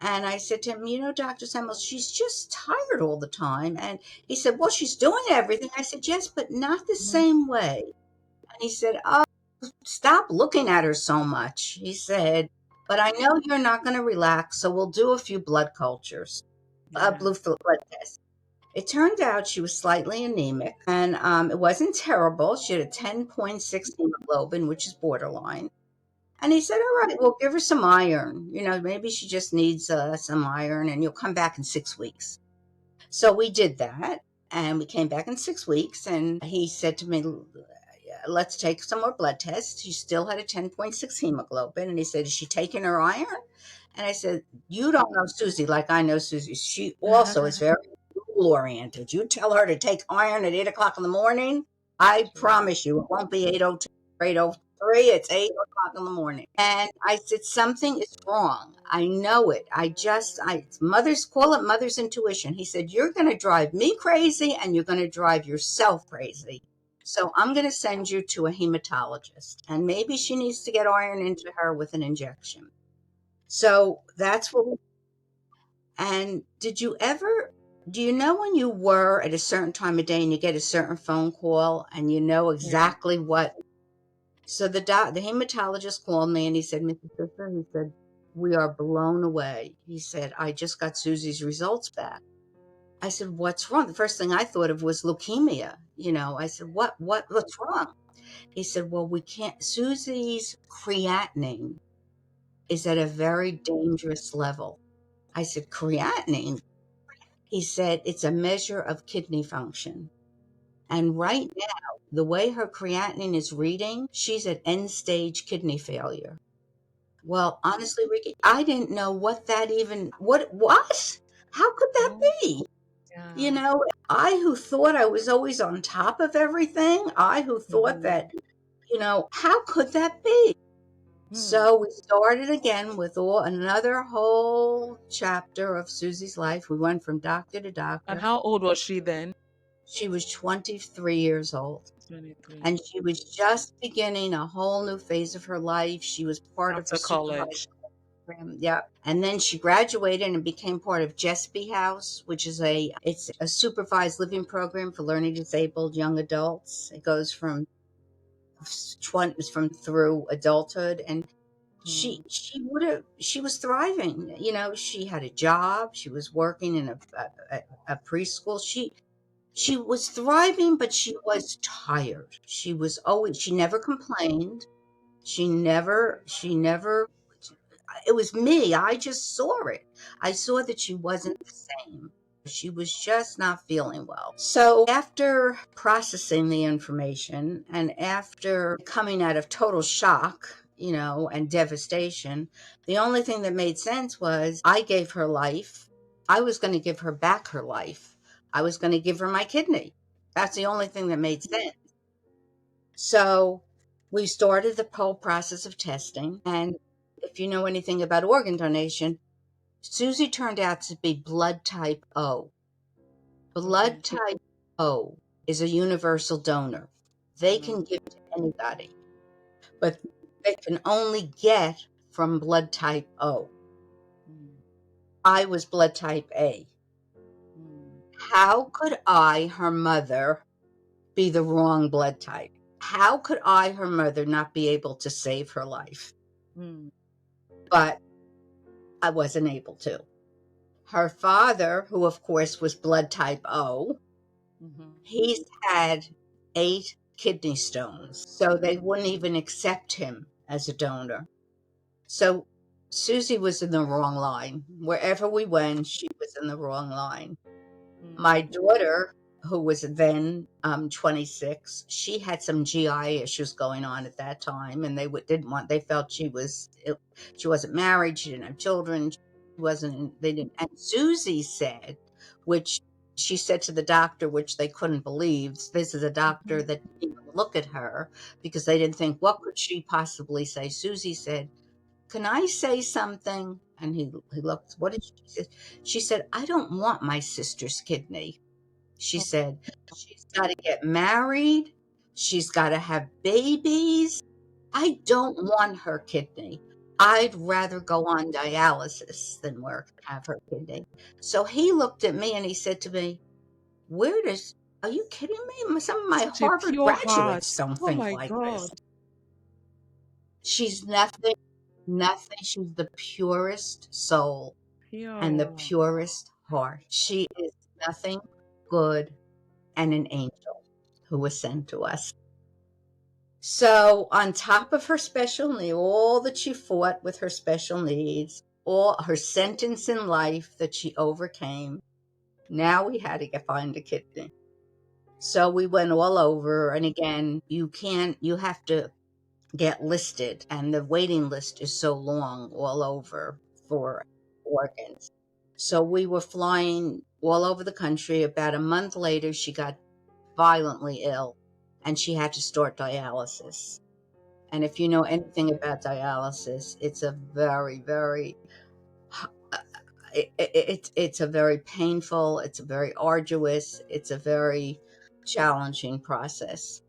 and I said to him, Dr. Semmels, she's just tired all the time. And he said, well, she's doing everything. I said, yes, but not the Mhm. same way. And he said, oh, stop looking at her so much. He said, but I know you're not going to relax, so we'll do a few blood cultures, Yeah. blue blood tests. It turned out she was slightly anemic, and it wasn't terrible. She had a 10.6 hemoglobin, which is borderline. And he said, all right, we'll give her some iron. Maybe she just needs some iron, and you'll come back in 6 weeks. So we did that. And we came back in 6 weeks, and he said to me, let's take some more blood tests. She still had a 10.6 hemoglobin. And he said, is she taking her iron? And I said, you don't know Susie like I know Susie. She also is very rule oriented. You tell her to take iron at 8 o'clock in the morning, I True. promise you it won't be 8:02 or 8:03. It's 8 o'clock in the morning. And I said, something is wrong. I know it. Mother's, call it mother's intuition. He said, you're going to drive me crazy and you're going to drive yourself crazy. So I'm going to send you to a hematologist, and maybe she needs to get iron into her with an injection. So that's what. And do you know when you were at a certain time of day and you get a certain phone call and you know Yeah. exactly what? So the hematologist called me and he said, Mrs. Fisher, he said, we are blown away. He said, I just got Susie's results back. I said, what's wrong? The first thing I thought of was leukemia. I said, what's wrong? He said, well, we can't, Susie's creatinine is at a very dangerous level. I said, creatinine? He said, it's a measure of kidney function. And right now, the way her creatinine is reading, she's at end stage kidney failure. Well, honestly, Ricky, I didn't know what? How could that Oh, be? You yeah. know, I who thought I was always on top of everything, I who thought Mm-hmm. that, how could that be? Hmm. So we started again with another whole chapter of Susie's life. We went from doctor to And doctor. how old was she then? She was 23 years old, 23. and she was just beginning a whole new phase of her life. She was part of the After supervised college. program. Yeah. And then she graduated and became part of Jespy House, which is a supervised living program for learning disabled young adults. It goes from through adulthood, and Hmm. she was thriving. She had a job. She was working in a preschool. She was thriving, but she was tired. She never complained. She never, it was me. I just saw it. I saw that she wasn't the same. She was just not feeling well. So after processing the information and after coming out of total shock, and devastation, the only thing that made sense was I gave her life. I was going to give her back her life. I was going to give her my kidney. That's the only thing that made sense. So we started the whole process of testing. And if you know anything about organ donation, Susie turned out to be blood type O. Okay. Blood type O is a universal donor. They No. can give to anybody, but they can only get from blood type O. Hmm. I was blood type A. Hmm. How could I, her mother, be the wrong blood type? How could I, her mother, not be able to save her life? Hmm. But I wasn't able to. Her father, who of course was blood type O, Mm-hmm. he's had 8 kidney stones, so they wouldn't even accept him as a donor. So Susie was in the wrong line. Wherever we went, she was in the wrong line. My Hmm. daughter, who was then 26, she had some GI issues going on at that time, and didn't want. They felt she wasn't married, she didn't have children, she wasn't. They didn't. And Susie said, which she said to the doctor, which they couldn't believe. This is a doctor Mm-hmm. that didn't even look at her because they didn't think what could she possibly say. Susie said, can I say something? And he looked, what did she say? She said, I don't want my sister's kidney. She said, she's got to get married. She's got to have babies. I don't want her kidney. I'd rather go on dialysis than have her kidney. So he looked at me and he said to me, are you kidding me? Some of my Such a Harvard pure heart. graduates don't Oh think my like this. God. She's nothing, nothing. She's the purest soul and the Pure. purest heart. She is nothing good and an angel who was sent to us. So, on top of her special need, all that she fought with her special needs, all her sentence in life that she overcame, now we had to find a kidney. So we went all over, and again, you have to get listed, and the waiting list is so long all over for organs. So we were flying all over the country. About a month later, she got violently ill and she had to start dialysis. And if you know anything about dialysis, it's a very it's a very painful, it's a very arduous, it's a very challenging process.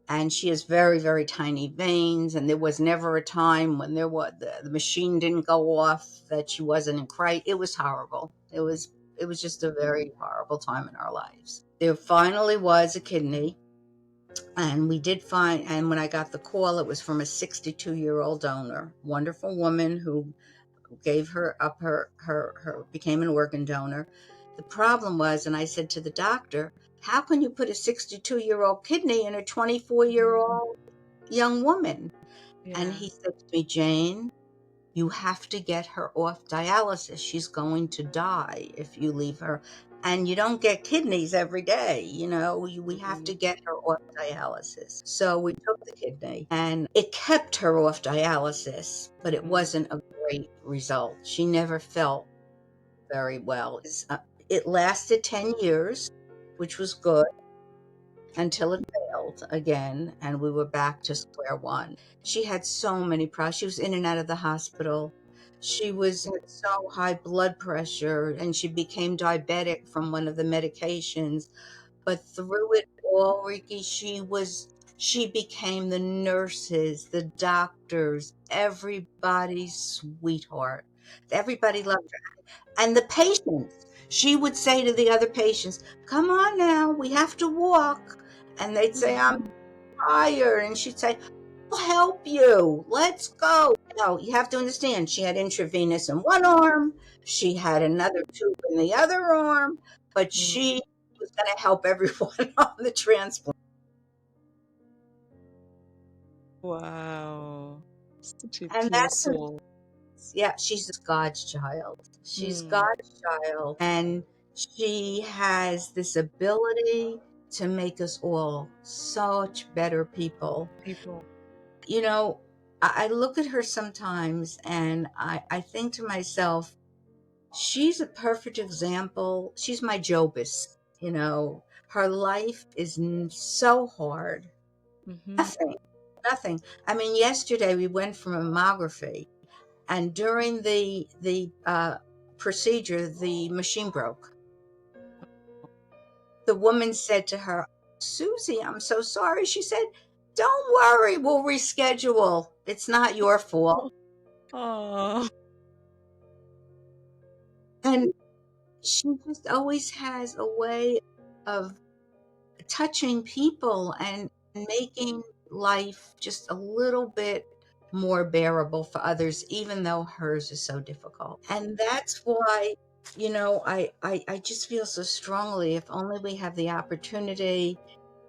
And she has very tiny veins, and there was never a time when the machine didn't go off that she wasn't in crisis. It was horrible. It was just a very horrible time in our lives. There finally was a kidney, and we did find, and when I got the call, it was from a 62-year-old donor, wonderful woman who gave her up her became an organ donor. The problem was, and I said to the doctor, how can you put a 62-year-old kidney in a 24-year-old young woman? And Yeah. he said to me, Jane, you have to get her off dialysis. She's going to die if you leave her. And you don't get kidneys every day. We have Mhm. to get her off dialysis. So we took the kidney and it kept her off dialysis, but it Mm. wasn't a great result. She never felt very well. It lasted 10 years, which was good, until it failed again, and we were back to square one. She had so many problems. She was in and out of the hospital. She was had so high blood pressure, and she became diabetic from one of the medications. But through it all, Ricky, she became the nurses, the doctors, everybody's sweetheart. Everybody loved her. And the patients, she would say to the other patients, come on now, we have to walk. And they'd say, I'm tired. And she'd say, I'll help you. Let's go. Now, you have to understand, she had intravenous in one arm, she had another tube in the other arm, but Mm. she was going to help everyone on the transplant. Wow. Such a And pure that's her. soul. Yeah, she's just God's child. She's Mm. God's child. And she has this ability to make us all such better people. People. You know, I look at her sometimes and I think to myself, she's a perfect example. She's my Jobus. Her life is so hard. Mm-hmm. Nothing, nothing. I mean, yesterday we went for mammography, and during the procedure, the machine broke. The woman said to her, Susie, I'm so sorry. She said, don't worry, we'll reschedule. It's not your fault. Oh. And she just always has a way of touching people and making life just a little bit more bearable for others, even though hers is so difficult. And that's why, I just feel so strongly, if only we have the opportunity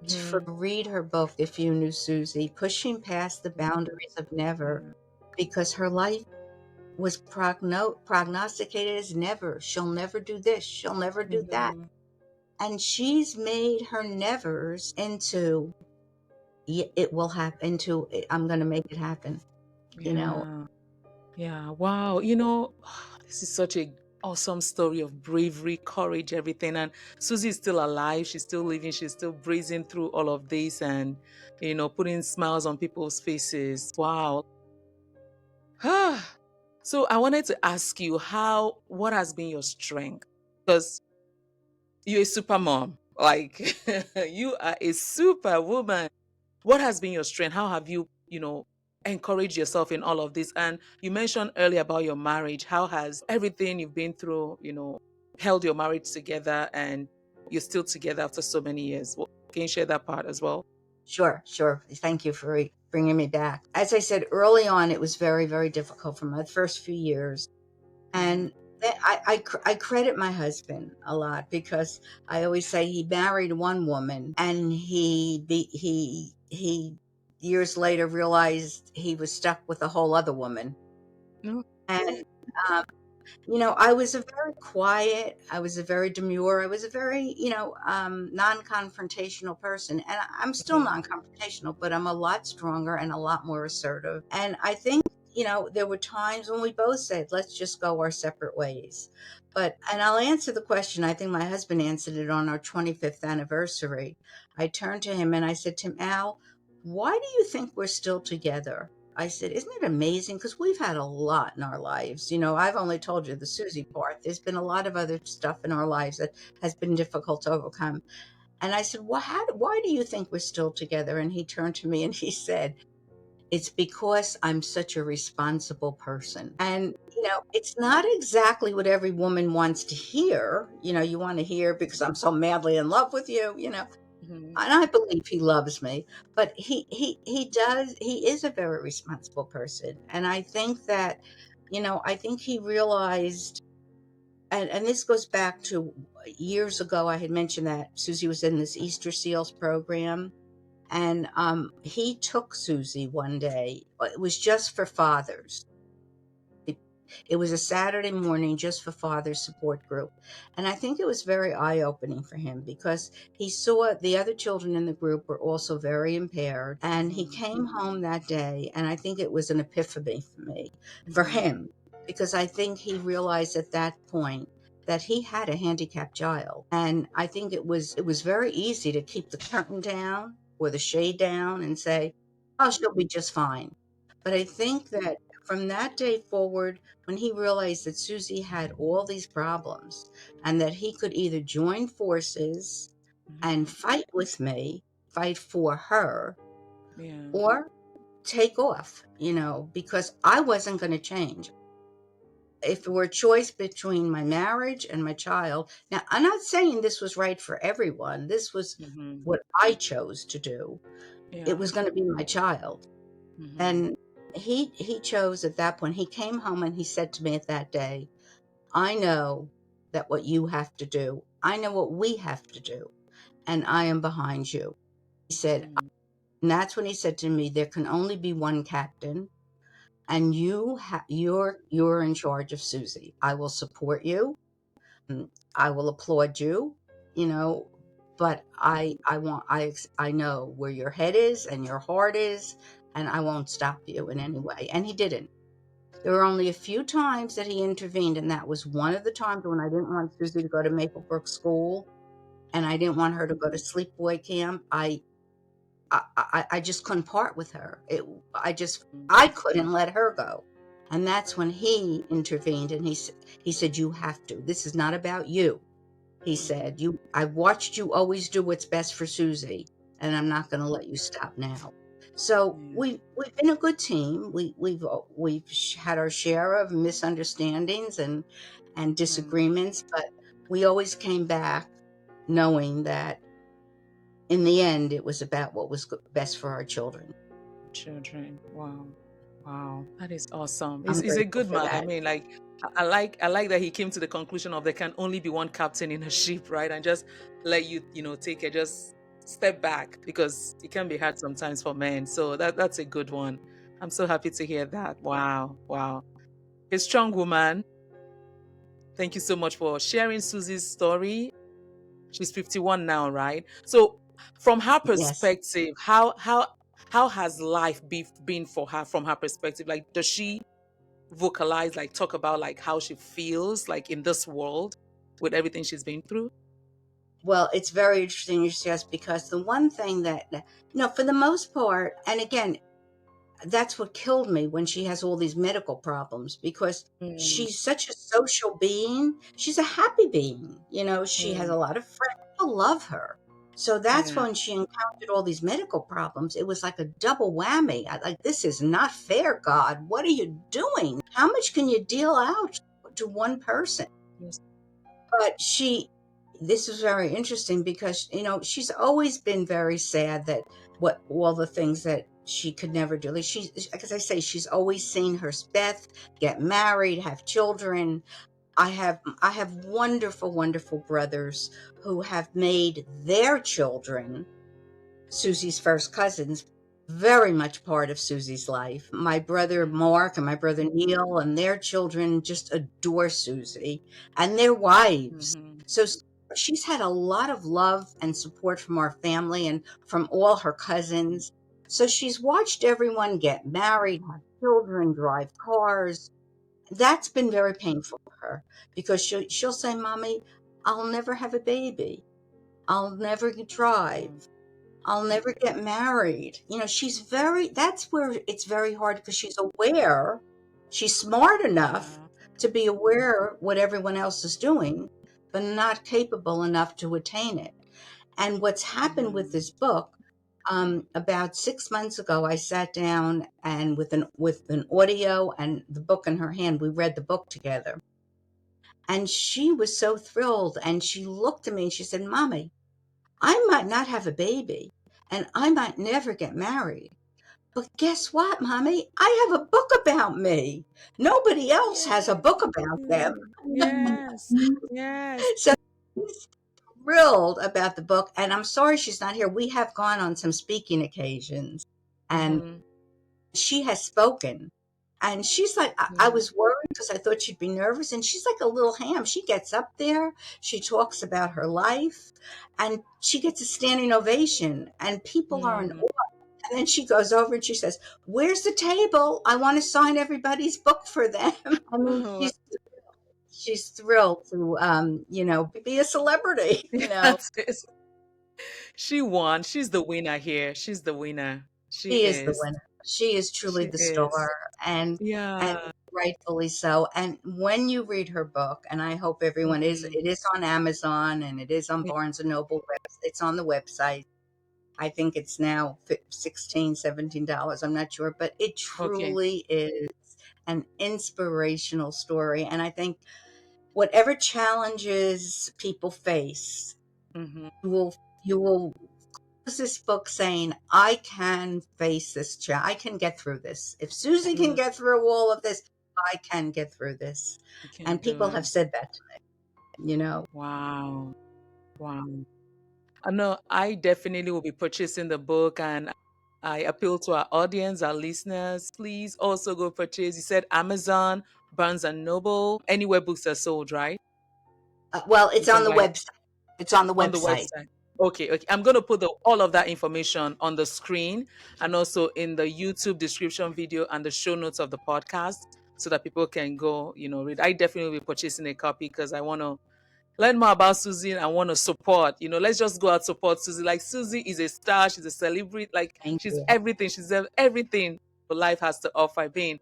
to Mm-hmm. read her book, If You Knew Susie, Pushing Past the Boundaries of Never, because her life was prognosticated as never. She'll never do this. She'll never do that. Mm-hmm. And she's made her nevers into, it will happen, into, I'm going to make it happen, you know. Yeah. Yeah. Wow. This is such a awesome story of bravery, courage, everything. And Susie is still alive. She's still living. She's still breezing through all of this and, putting smiles on people's faces. Wow. So I wanted to ask you what has been your strength? Because you're a super mom. Like you are a super woman. What has been your strength? How have you, encouraged yourself in all of this? And you mentioned earlier about your marriage. How has everything you've been through, held your marriage together and you're still together after so many years? Can you share that part as well? Sure, sure. Thank you for bringing me back. As I said early on, it was very difficult for my first few years. Mm. And I credit my husband a lot, because I always say he married one woman, and he years later realized he was stuck with a whole other woman. No. And um, I was a very quiet, I was a very demure, I was a very, non-confrontational person. And I'm still Mhm. non-confrontational, but I'm a lot stronger and a lot more assertive. And I think, there were times when we both said, let's just go our separate ways. And I'll answer the question. I think my husband answered it on our 25th anniversary. I turned to him and I said to him, Al, why do you think we're still together? I said, isn't it amazing? Because we've had a lot in our lives. I've only told you the Susie part. There's been a lot of other stuff in our lives that has been difficult to overcome. And I said, well, why do you think we're still together? And he turned to me and he said, it's because I'm such a responsible person. And, it's not exactly what every woman wants to hear. You want to hear because I'm so madly in love with you. Mhm. And I believe he loves me, but he is a very responsible person. And I think that, I think he realized, and this goes back to years ago, I had mentioned that Susie was in this Easter Seals program. And he took Susie one day. It was just for fathers. It, it was a Saturday morning just for fathers support group. And I think it was very eye-opening for him because he saw the other children in the group were also very impaired. And he Mhm. came home that day, and I think it was an epiphany for me, for Mhm. him, because I think he realized at that point that he had a handicapped child. And I think it was very easy to keep the curtain down or the shade down and say, oh, she'll be just fine. But I think that from that day forward, when he realized that Susie had all these problems and that he could either join forces and Mhm. fight with me, fight for her, Yeah. or take off, because I wasn't going to change. If it were a choice between my marriage and my child, now I'm not saying this was right for everyone. This was Mhm. what I chose to do. It Yeah. was going to be my child. Mhm. And he chose at that point. He came home and he said to me at that day, I know that what you have to do, I know what we have to do, and I am behind you. He said, Mhm. and that's when he said to me, there can only be one captain, and you're in charge of Susie. I will support you. I will applaud you, you know, but I know where your head is and your heart is, and I won't stop you in any way. And he didn't. There were only a few times that he intervened, and that was one of the times when I didn't want Susie to go to Maplebrook School, and I didn't want her to go to sleepaway camp. I just couldn't part with her. Mhm. I couldn't let her go. And that's when he intervened and he said, you have to. This is not about you. He said, Mhm. I've watched you always do what's best for Susie, and I'm not going to let you stop now. So Yeah. we've been a good team. We've had our share of misunderstandings and Mhm. disagreements, but we always came back knowing that in the end it was about what was best for our children. Children. Wow. Wow. That is awesome. I'm He's a grateful good for man. I that. mean, like I like that he came to the conclusion of there can only be one captain in a ship, right? And just let you, take it, just step back because it can be hard sometimes for men. So that's a good one. I'm so happy to hear that. Wow. Wow. A strong woman. Thank you so much for sharing Susie's story. She's 51 now, right? So from her Yes. perspective, how has life been for her from her perspective? Like, does she vocalize, like talk about like how she feels like in this world with everything she's been through? Well, it's very interesting you suggest because the one thing for the most part, and again, that's what killed me when she has all these medical problems because Mm, she's such a social being. She's a happy being. She has mm, a lot of friends. People love her. So that's yeah. when she encountered all these medical problems. It was like a double whammy. Like, this is not fair, God. What are you doing? How much can you deal out to one person? Yes. But this is very interesting because, she's always been very sad that what all the things that she could never do. Like, as I say, she's always seen her Beth get married, have children. I have wonderful, wonderful brothers who have made their children Susie's first cousins. very much part of Susie's life. My brother Mm-hmm. Mark and my brother Neil and their children just adore Susie and their wives. Mm-hmm. So she's had a lot of love and support from our family and from all her cousins. So she's watched everyone get married, have children, drive cars. That's been very painful for her because she'll say, "Mommy, I'll never have a baby. I'll never drive. I'll never get married." She's that's where it's very hard because she's aware, she's smart enough Yeah. to be aware what everyone else is doing, but not capable enough to attain it. And what's happened with Mm-hmm. this book, about 6 months ago, I sat down and with an audio and the book in her hand, we read the book together. And she was so thrilled. And she looked at me and she said, "Mommy, I might not have a baby and I might never get married. But guess what, Mommy? I have a book about me. Nobody else has a Yes. book about them." Yes. Yes. So she's thrilled about the book. And I'm sorry she's not here. We have gone on some speaking occasions and Mm-hmm. she has spoken. And she's like, I Yeah. was worried because I thought she'd be nervous. And she's like a little ham. She gets up there, she talks about her life, and she gets a standing ovation. And people are in Mm. awe. And then she goes over and she says, "Where's the table? I want to sign everybody's book for them." I mean, Oh, she's thrilled to, be a celebrity. yes. She won. She's the winner here. She's the winner. She She is the is. winner. She is truly She the is. star, and Yeah. rightfully so. And when you read her book, and I hope everyone is, Mm-hmm. it is on Amazon and it is on Barnes and Noble. It's on the website. I think it's now 16, $17. I'm not sure, but it Okay. truly is an inspirational story. And I think whatever challenges people face, Mm-hmm. you will close this book saying, "I can face this I can get through this. If Susie can Mm. get through all of this, I can get through this." You can And do people it. have said that to me. Wow. Wow. I know I definitely will be purchasing the book, and I appeal to our audience, our listeners, please also go purchase. You said Amazon, Barnes and Noble, anywhere books are sold, right? Well, You it's on can the buy it website. It's on the on the website. website. Okay, okay. I'm going to put all of that information on the screen and also in the YouTube description video and the show notes of the podcast so that people can go, read. I definitely will be purchasing a copy because I want to learn more about Susie and I want to support. Let's just go out support Susie. Like Susie is a star, she's a celebrity, like Thank she's you. everything. She's everything life has to offer. Being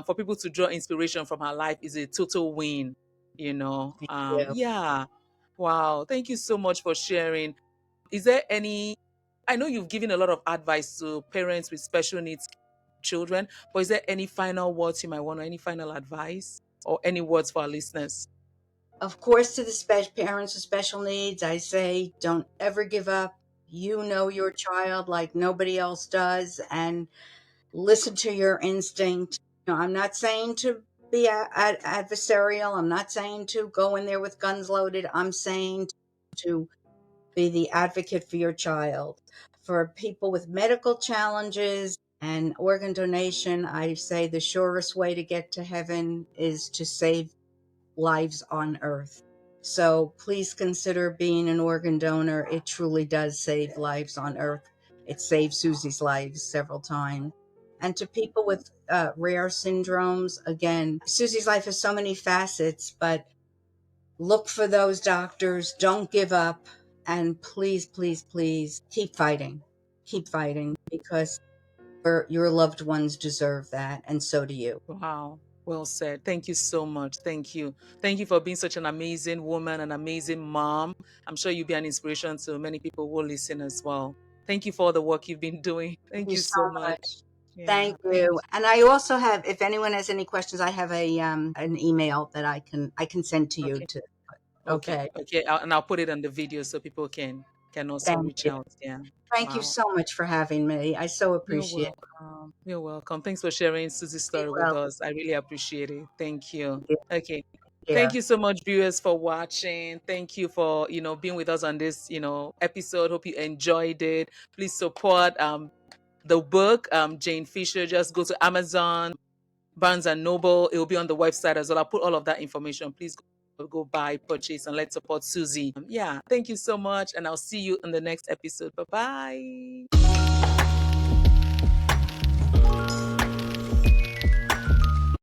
for people to draw inspiration from her life is a total win. Thank you. Yeah. Wow. Thank you so much for sharing. Is there any I know you've given a lot of advice to parents with special needs children, but is there any final words you might want or any final advice or any words for our listeners? Of course, to the parents with special needs, I say, don't ever give up. You know your child like nobody else does, and listen to your instinct. I'm not saying to be adversarial. I'm not saying to go in there with guns loaded. I'm saying to be the advocate for your child. For people with medical challenges and organ donation, I say the surest way to get to heaven is to save lives on earth. So please consider being an organ donor. It truly does save lives on earth. It saved Susie's lives several times. And to people with rare syndromes, again, Susie's life has so many facets, but look for those doctors. Don't give up. And please, please, please keep fighting. Keep fighting because your loved ones deserve that. And so do you. Wow. Well said. Thank you so much. Thank you. Thank you for being such an amazing woman, an amazing mom. I'm sure you'll be an inspiration to many people who listen as well. Thank you for all the work you've been doing. Thank Thank you you so so much. much. Yeah. Thank Thank you. And I also have, if anyone has any questions, I have an email that I can send to you Okay. to. Okay. Okay. Okay. And I'll put it on the video so people can also Thank reach you. out. Yeah. Thank you Wow. so much for having me. I so You're appreciate it. welcome. You're welcome. Thanks for sharing Susie's Be story with well. us. I really appreciate it. Thank you. Thank you. Okay. Take Thank care. you so much, viewers, for watching. Thank you for, being with us on this, episode. Hope you enjoyed it. Please support the book, Jane Fisher, just go to Amazon, Barnes and Noble. It will be on the website as well. I'll put all of that information. Please go buy, purchase, and let's support Suzy. Yeah, thank you so much, and I'll see you in the next episode. Bye bye.